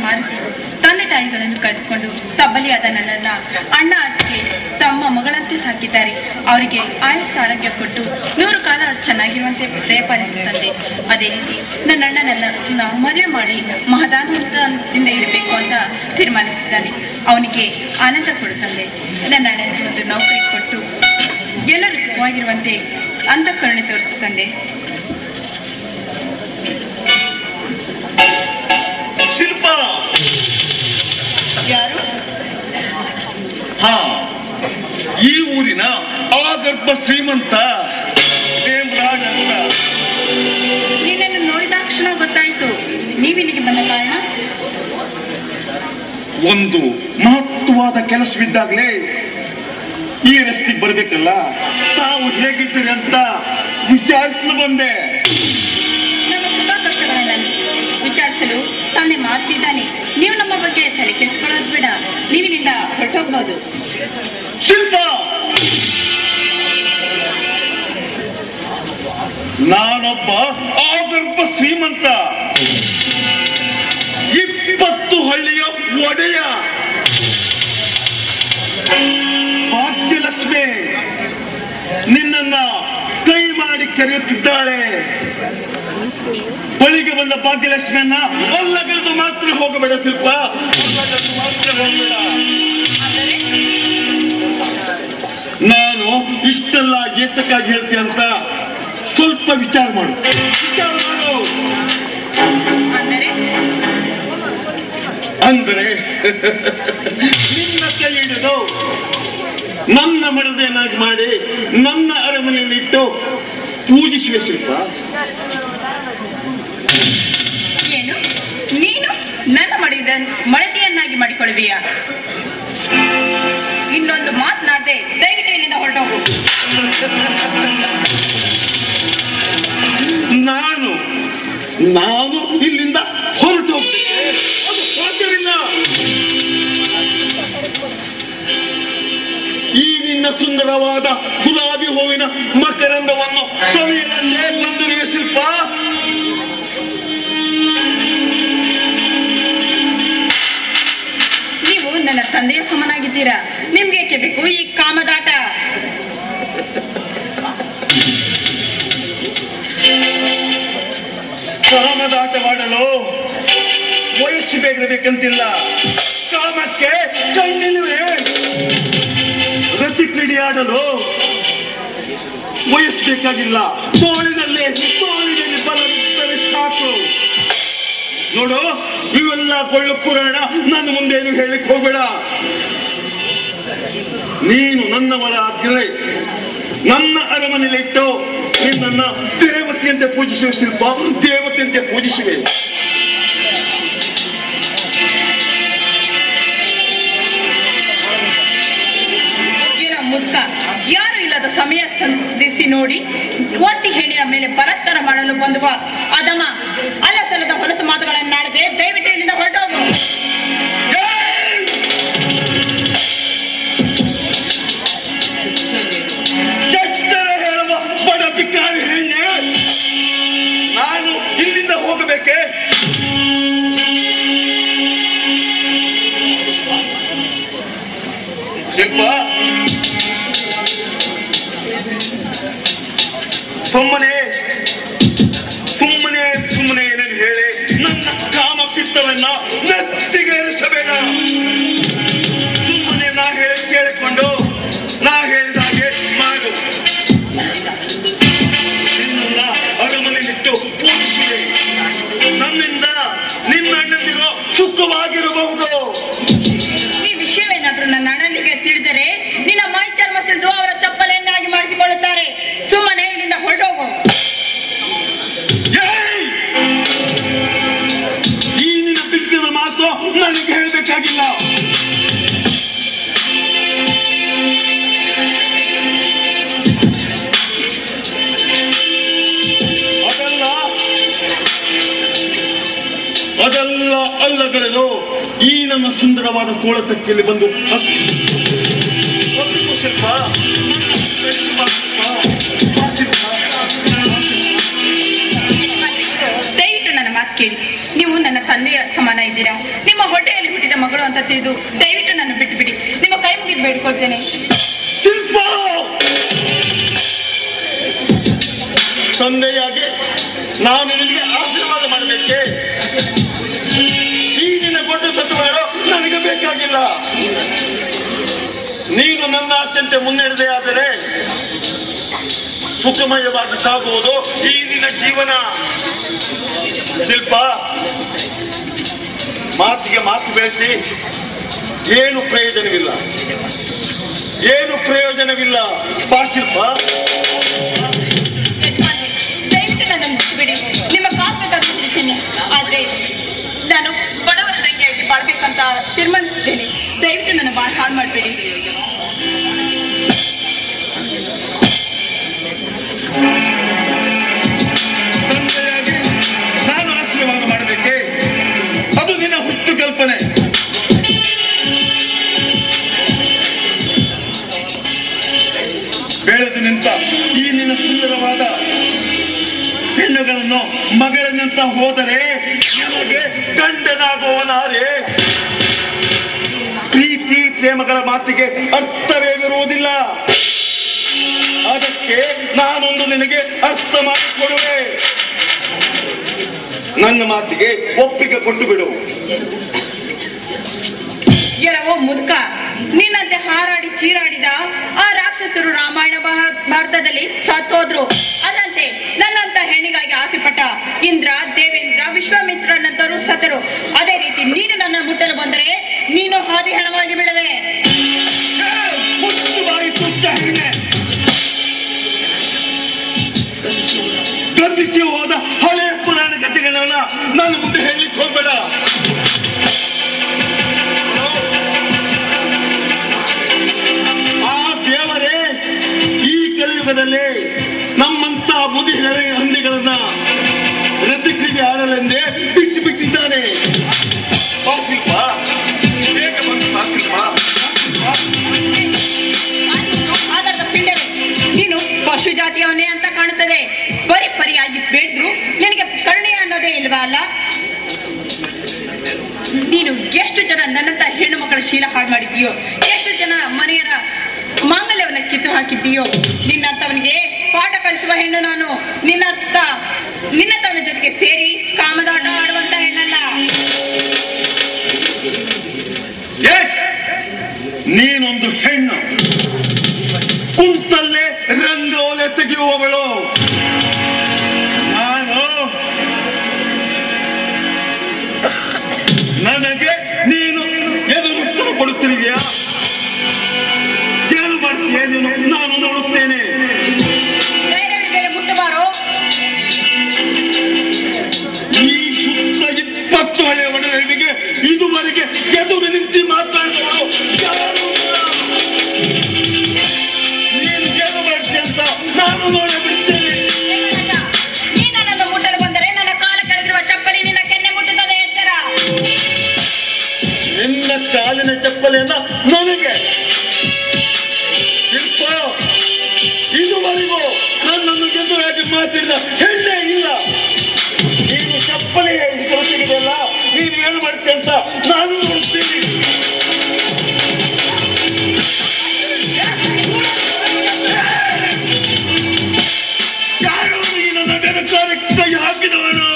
ಮಾರುತಿ ತಂದೆ ತಾಯಿಗಳನ್ನು ಕಳೆದುಕೊಂಡು ತಬ್ಬಲಿಯಾದ ನನ್ನನ್ನ ಅಣ್ಣ ಅತ್ತಿಗೆ ತಮ್ಮ ಮಗಳಂತೆ ಸಾಕಿದ್ದಾರೆ. ಅವರಿಗೆ ಆಯಸ್ಸು ಆರೋಗ್ಯ ಕೊಟ್ಟು 100 ಕಾಲ ಚೆನ್ನಾಗಿರುವಂತೆ ದಯಪಾಲಿಸುತ್ತಂತೆ. ಅದೇ ರೀತಿ ನನ್ನ ಅಣ್ಣನನ್ನ ಮದುವೆ ಮಾಡಿ ಮಹದಾನಂದದಿಂದ ಇರಬೇಕು ಅಂತ ತೀರ್ಮಾನಿಸಿದ್ದಾನೆ. ಅವನಿಗೆ ಆನಂದ ಕೊಡುತ್ತಂದೆ. ನನ್ನ ಅಣ್ಣನಿಗೆ ಒಂದು ನೌಕರಿ ಕೊಟ್ಟು ಎಲ್ಲರೂ ಸುಖವಾಗಿರುವಂತೆ ಅಂತಃಕರುಣೆ ತೋರಿಸುತ್ತಂದೆ. ಶಿಲ್ಪ ಯಾರು? ಈ ಊರಿನ ಆಗರ್ಭ ಶ್ರೀಮಂತ ಪ್ರೇಮರಾಜ್ ಅಂತ. ನಿನ್ನನ್ನು ನೋಡಿದಾಕ್ಷಣ ಗೊತ್ತಾಯ್ತು. ನೀವಿಲ್ಲಿಗೆ ಬಂದ ಕಾರಣ? ಒಂದು ಮಹತ್ವವಾದ ಕೆಲಸವಿದ್ದಾಗಲೇ ಈ ರಸ್ತೆಗೆ ಬರ್ಬೇಕಲ್ಲ, ತಾವು ಹೇಗಿದ್ದೀರಿ ಅಂತ ವಿಚಾರಿಸಲು ಬಂದೆ. ನಮ್ಮ ಸುಖ ಕಷ್ಟಗಳನ್ನ ವಿಚಾರಿಸಲು ತಾನೇ ಮಾಡ್ತಿದ್ದಾನೆ. ನೀವು ನಮ್ಮ ಬಗ್ಗೆ ತಲೆ ಕೆಡಿಸ್ಕೊಳ್ಳೋದು ಬೇಡ. ನೀವಿನಿಂದ ಹೊರಟೋಗ್ಬೋದು. ಶಿಲ್ಪ, ನಾನೊಬ್ಬ ಆಗರ್ಭ ಶ್ರೀಮಂತ, 20 ಹಳ್ಳಿಯ ಒಡೆಯ. ಭಾಗ್ಯಲಕ್ಷ್ಮಿ ನಿನ್ನನ್ನ ಕೈ ಮಾಡಿ ಕರೆಯುತ್ತಿದ್ದಾಳೆ. ಬಳಿಗೆ ಬಂದ ಭಾಗ್ಯಲಕ್ಷ್ಮಿಯನ್ನ ಒಲ್ಲಗಲ್ದು ಮಾತ್ರ ಹೋಗಬೇಡ ಶಿಲ್ಪ, ಮಾತ್ರ ಹೋಗಬೇಡ. ನಾನು ಇಷ್ಟೆಲ್ಲ ಏತಕ್ಕಾಗಿ ಹೇಳ್ತೀನಿ ಅಂತ ಸ್ವಲ್ಪ ವಿಚಾರ ಮಾಡು. ಅಂದರೆ ನಿನ್ನ ಕೈ ಹಿಡಿದು ನನ್ನ ಮಡದೆಯನ್ನಾಗಿ ಮಾಡಿ ನನ್ನ ಅರಮನೆಯಲ್ಲಿ ಇಟ್ಟು ಪೂಜಿಸುವೆ ಶಿಲ್ಪ. ಏನು? ನೀನು ನನ್ನ ಮಡದಿಯನ್ನಾಗಿ ಮಾಡಿಕೊಳ್ಳುವಿಯಾ? ಇನ್ನೊಂದು ಮಾತನಾಡದೆ ದಯವಿಟ್ಟು ಇಲ್ಲಿಂದ ಹೊರಟೋಗು. ನಾನು ಇಲ್ಲಿಂದ ಹೊರಟು ಹೋಗ್ತೇನೆ. ಅದು ಸಾಧ್ಯವಿಲ್ಲ. ಈ ನಿನ್ನ ಸುಂದರವಾದ ಗುಲಾಬಿ ಹೂವಿನ ಮಕರಂದವನ್ನು ಸವಿಯಲಲ್ಲೇ ಬಂದಿರುವ ಶಿಲ್ಪ. ನೀವು ನನ್ನ ತಂದೆಯ ಸಮನಾಗಿದ್ದೀರಾ. ನಿಮ್ಗೆ ಏಕೆ ಬೇಕು ಈ ಕಾಮದಾಟ? ಕಾಮದಾಟವಾಡಲು ವಯಸ್ಸು ಬೇಕಿರಬೇಕಂತಿಲ್ಲ. ಕಾಮಕ್ಕೆ ಕಣ್ಣಿಲ್ವೇ? ರತಿ ಕ್ರೀಡೆಯಾಡಲು ವಯಸ್ಸು ಬೇಕಾಗಿಲ್ಲ. ತೋಳಿನಲ್ಲಿ ಬಲವಿದ್ದರೆ ಸಾಕು. ನೋಡು, ಇವೆಲ್ಲ ಕೊಳ್ಳು ಪುರಾಣ ನನ್ನ ಮುಂದೇನು ಹೇಳಿಕ್ ಹೋಗ್ಬೇಡ. ನೀನು ನನ್ನವಳ ಆದ್ರೆ ನನ್ನ ಅರಮನೆಯಲ್ಲಿಟ್ಟು ನಿನ್ನನ್ನ ದೇವತೆಯಂತೆ ಪೂಜಿಸುವೆ ಶಿಲ್ಪ, ದೇವತೆಯಂತೆ ಪೂಜಿಸುವೆ. ಏನೋ ಮುದ್ಕ, ಯಾರು ಇಲ್ಲದ ಸಮಯ ಸಂಧಿಸಿ ನೋಡಿ ಒಂಟಿ ಹೆಣ್ಣಿನ ಮೇಲೆ ಬಲಾತ್ಕಾರ ಮಾಡಲು ಬಂದುವ ಅದಮ ಅಲ್ಲಸಲ್ಲದ ಹೊಲಸು ಮಾತುಗಳನ್ನಾಡದೆ ದಯವಿಟ್ಟು ಇಲ್ಲಿಂದ ಹೊರಟೋಗು. ಹೇಳುವ ಬಡ ಭಿಕಾರಿ ಹೆಣ್ಣೆ, ನಾನು ಇಲ್ಲಿಂದ ಹೋಗಬೇಕೆ? ಶಿಲ್ಪ, ಸುಮ್ಮನೆ ಏನೇನು ಹೇಳಿ ನನ್ನ ಕಾಮ ಪಿತ್ತವನ್ನ ನೆತ್ತಿಗೆ ಇರಿಸಬೇಡ. ಸುಮ್ಮನೆ ನಾ ಹೇಳಿ ಕೇಳಿಕೊಂಡು ನಾ ಹೇಳಿದಾಗೆ ಮಾಡು. ನಿನ್ನ ಅರಮನೆಯಲ್ಲಿಟ್ಟು ಪೂಜಿಸಿದೆ. ನನ್ನಿಂದ ನಿನ್ನ ಅಣ್ಣಂದಿರೋ ಸುಖವಾಗಿರಬಹುದು. ಈ ವಿಷಯವೇನಾದ್ರೂ ನನ್ನ ಅಣ್ಣನಿಗೆ ತಿಳಿದರೆ ನಿನ್ನ ಮೈ ಚರ್ಮ ಸಿಡಿದು ಅವರ ಚಪ್ಪಲೆಯನ್ನಾಗಿ ಮಾಡಿಸಿಕೊಳ್ಳುತ್ತಾರೆ. ಸುಮ್ಮನೆ ಇಲ್ಲಿಂದ ಹೊರಟೋಗು. ಈ ನಿನ್ನ ಬಿಟ್ಟಿನ ಮಾತು ನನಗೆ ಹೇಳಬೇಕಾಗಿಲ್ಲ. ಅದೆಲ್ಲ ಅಲ್ಲಗಳೆದು ಈ ನನ್ನ ಸುಂದರವಾದ ತೋಳತಕ್ಕಿಯಲ್ಲಿ ಬಂದು ಶಿಲ್ಪ. ದಯವಿಟ್ಟು ನನ್ನ ಮಾತು ಕೇಳಿ. ನೀವು ನನ್ನ ತಂದೆಯ ಸಮಾನ ಇದ್ದೀರಾ. ನಿಮ್ಮ ಹೊಟ್ಟೆಯಲ್ಲಿ ಹುಟ್ಟಿದ ಮಗಳು ಅಂತ ತಿಳಿದು ದಯವಿಟ್ಟು ನನ್ನ ಬಿಟ್ಟು ಬಿಡಿ. ನಿಮ್ಮ ಕೈ ಮುಗಿದು ಬೇಡಿಕೊಳ್ತೇನೆ. ತಂದೆಯಾಗಿ ನಾನು ನಿನಗೆ ಆಶೀರ್ವಾದ ಮಾಡಬೇಕೆ? ಈ ನಿನ್ನ ಕೊಟ್ಟ ತತ್ವಗಳು ನನಗೆ ಬೇಕಾಗಿಲ್ಲ. ನೀನು ನನ್ನ ಆಶಂತೆ ಮುನ್ನಡೆದೇ ಆದರೆ ಸುಖಮಯವಾಗಿ ಸಾಗುವುದು ಈ ನಿನ್ನ ಜೀವನ. ಶಿಲ್ಪ, ಮಾತಿಗೆ ಮಾತು ಬೆಳೆಸಿ ಏನು ಪ್ರಯೋಜನವಿಲ್ಲ, ಏನು ಪ್ರಯೋಜನವಿಲ್ಲ. ಬಾ ಶಿಲ್ಪ. ದಯವಿಟ್ಟು ನನ್ನ ಬಿಡಿ. ನಿಮ್ಮ ಕಾಲ್ಬೇಕಾದ್ರೂ ಬಿಡ್ತೀನಿ. ಆದ್ರೆ ನಾನು ಬಡವರ ತಂಗಿಯಾಗಿ ಬಾಳ್ಬೇಕಂತ ತೀರ್ಮಾನಿಸಿದ್ದೇನೆ. ದಯವಿಟ್ಟು ನನ್ನ ಬಾಳ್ ಹಾಳು ಮಾಡಬೇಡಿ. ತಂದೆಯಾಗಿ ನಾನು ಆಶೀರ್ವಾದ ಮಾಡಬೇಕೆ? ಅದು ನಿನ್ನ ಹುಟ್ಟು ಕಲ್ಪನೆ. ಬೆಳೆದು ನಿಂತ ಈ ನಿನ್ನ ಸುಂದರವಾದ ಹೆಣ್ಣುಗಳನ್ನು ಮಗಳನ್ನಂತ ಹೋದರೆ ನಿಮಗೆ ಗಂಡನಾಗುವನಾರೆ? ಪ್ರೀತಿ ಪ್ರೇಮಗಳ ಮಾತಿಗೆ ಅರ್ಥವೇನಿರುವುದಿಲ್ಲ. ಅದಕ್ಕೆ ನಾನೊಂದು ನಿನಗೆ ಅರ್ಥ ಮಾಡಿಕೊಡುವೆ. ನನ್ನ ಮಾತಿಗೆ ಒಪ್ಪಿಗೆ ಕೊಟ್ಟು ಬಿಡು. ಎಲ್ಲವೋ ಮುದುಕ, ನಿನ್ನಂತೆ ಹಾರಾಡಿ ಚೀರಾಡಿದ ಆ ರಾಕ್ಷಸರು ರಾಮಾಯಣ ಭಾರತದಲ್ಲಿ ಸತ್ತೋದ್ರು. ಅದರಂತೆ ನನ್ನಂತ ಹೆಣ್ಣಿಗಾಗಿ ಆಸೆಪಟ್ಟ ಇಂದ್ರ, ದೇವೇಂದ್ರ, ವಿಶ್ವಾಮಿತ್ರನಂತರು ಸತ್ತರು. ಅದೇ ರೀತಿ ನೀನು ನನ್ನ ಮುಟ್ಟಲು ಬಂದರೆ ನೀನು ಹಾದಿ ಹೆಣವಾಗಿ ಬಿಡುವೆ. ಗತಿಸಿ ಹೋದ ಹಳೆಯ ಪುರಾಣ ಕಥೆಗಳನ್ನ ನನ್ನ ಮುಂದೆ ಹೇಳಲಿಕ್ಕೆ ಹೋಗ್ಬೇಡ. ಆ ದೇವರೇ ಈ ಕಲಿಯುಗದಲ್ಲಿ ನಮ್ಮಂತ ಮುದಿ ಹಂದಿಗಳನ್ನ ರತಿಕ್ರಿಯೆ ಆಡಲೆಂದೇ ಬಿಟ್ಟು ಬಿಟ್ಟಿದ್ದಾನೆ. ಬೇಗ ಬಂದು ಆಧಾರದ ಪಿಂಡವೇ, ನೀನು ಪಶು ಜಾತಿಯವನೇ ಅಂತ ಕಾಣುತ್ತದೆ. ಪರಿಯಾಗಿ ಬೇಡಿದ್ರು ನಿನಗೆ ಕರುಣೆ ಅನ್ನೋದೇ ಇಲ್ವಾ ಅಲ್ಲ? ನೀನು ಎಷ್ಟು ಜನ ನನ್ನಂತ ಹೆಣ್ಣು ಮಕ್ಕಳ ಶೀಲ ಹಾಳು ಮಾಡಿದ್ದೀಯೋ, ಎಷ್ಟು ಜನ ಮನೆಯರ ಮಾಂಗಲ್ಯವನ್ನ ಕಿತ್ತು ಹಾಕಿದ್ದೀಯೋ. ನಿನ್ನಂತವನಿಗೆ ಪಾಠ ಕಲಿಸುವ ಹೆಣ್ಣು ನಾನು. ನಿನ್ನಂತವನ ಜೊತೆಗೆ ಸೇರಿ ಕಾಮದಾಟ ಆಡುವಂತ ಹೆಣ್ಣಲ್ಲ. ನೀನೊಂದು ಹೆಣ್ಣು, ಕುಂತಲ್ಲೇ ರಂಗೋಲೆ ತೆಗೆಯುವವಳು. ನನಗೆ ನೀನು ಎದುರುತ್ತರ ಕೊಡುತ್ತಿರುವೆಯಾ? ಏನು ಮಾಡ್ತೀಯ ನೀನು? ನಾನು ನೋಡುತ್ತೇನೆ. ಮುಟ್ಟಬಾರೋ. ಈ ಸುತ್ತ 20 ಹಳೆಯ ಒಡವೆಗೆ ಇದುವರೆಗೆ ಎದುರು ನಿಂತು ಮಾತಾಡಿದವರು ಯಾರು ಇಲ್ಲ. ನೀನು ಏನು ಮಾಡ್ತೀಯ ಅಂತ ನಾನು ನೋಡಿಬಿಡ್ತೇನೆ. ನೀನು ನನ್ನನ್ನು ಮುಟ್ಟಲು ಬಂದರೆ ನನ್ನ ಕಾಲ ಕೆಳಗಿರುವ ಚಪ್ಪಲಿ ನಿನ್ನ ಕೆನ್ನೆ ಮುಟ್ಟುತ್ತದೆ. ಎಚ್ಚರ. ನಿನ್ನ ಕಾಲಿನ ಚಪ್ಪಲಿಯನ್ನ ನನಗೆ ಶಿಲ್ಪ, ಇದುವರೆಗೂ ನನ್ನನ್ನು ಎದುರಾಗಿ ಮಾತಾಡಿದ ಹೆಣ್ಣೆ ಇಲ್ಲ. ನೀನು ಚಪ್ಪಲಿ ತೆಗೆದಲ್ಲ, ನೀನು ಏನು ಮಾಡ್ತೀಯ ಅಂತ ನಾನು ನೋಡ್ತೀನಿ. ಯಾರು ನನ್ನ ಬೆನಕಾರಕ್ಕೆ ಕೈ ಹಾಕಿದವನು?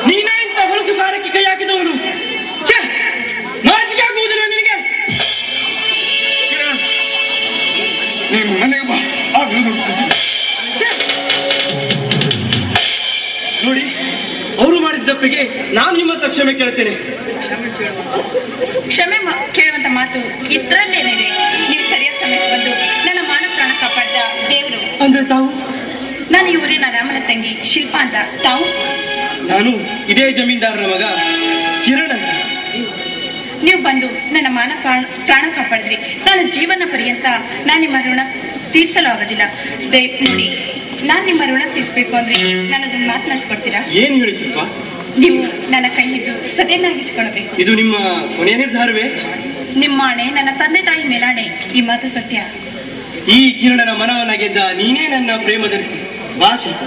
ನೀನೇ ಇಂಥ ಹೊಲಸು ಕಾರ್ಯಕ್ಕೆ ಕೈ ಹಾಕಿದವನು. ನಾಚಿಕೆ ಆಗುವುದಿಲ್ಲ ನಿನಗೆ? ನೀನು ಮನೆಗೆ ಬಾ. ನೋಡಿ, ಅವರು ಮಾಡಿದ ತಪ್ಪಿಗೆ ನಾನು ನಿಮ್ಮ ಹತ್ರ ಕ್ಷಮೆ ಕೇಳ್ತೇನೆ. ಕ್ಷಮೆ ಕೇಳುವಂತ ಮಾತು ಇದ್ರಲ್ಲೇನಿದೆ. ನೀವು ಸರಿಯಾದ ಸಮಯಕ್ಕೆ ಬಂದು ನನ್ನ ಮಾನ ಪ್ರಾಣ ಕಾಪಾಡಿದ ದೇವರು. ಅಂದ್ರೆ ತಾವು? ನಾನು ಈ ಊರಿನ ರಾಮನ ತಂಗಿ ಶಿಲ್ಪ ಅಂತ. ತಾವು? ನಾನು ಇದೇ ಜಮೀನ್ದಾರರ ಮಗ ಕಿರಣ್ ಅಂತ. ನೀವು ಬಂದು ನನ್ನ ಮಾನ ಪ್ರಾಣ ಕಾಪಾಡಿದ್ರಿ. ನಾನು ಜೀವನ ಪರ್ಯಂತ ನಾನು ನಿಮ್ಮ ಋಣ ತೀರ್ಸಲು ಆಗೋದಿಲ್ಲ. ನೋಡಿ, ನಾನು ನಿಮ್ಮ ಋಣ ತೀರಿಸಬೇಕು ಅಂದ್ರೆ ನನ್ನದನ್ನು ಮಾತನಾಡಿಸ್ಕೊಡ್ತೀರಾ? ಏನ್ ಹೇಳಿ ಶಿಲ್ಪ? ನೀವು ನನ್ನ ಕೈ ಹಿಡಿದು ಸದೆಯನ್ನಾಗಿಸಿಕೊಳ್ಳಬೇಕು. ಇದು ನಿಮ್ಮ ಕೊನೆಯ ನಿರ್ಧಾರವೇ? ನಿಮ್ಮ ಆಣೆ, ನನ್ನ ತಂದೆ ತಾಯಿ ಮೇಲಾಣೆ. ಈ ಮಾತು ಸತ್ಯ. ಈ ಕಿರಣನ ಮನವನ್ನ ಗೆದ್ದ ನೀನೇ ನನ್ನ ಪ್ರೇಮದಲ್ಲಿ. ಬಾ ಶಿಲ್ಪ.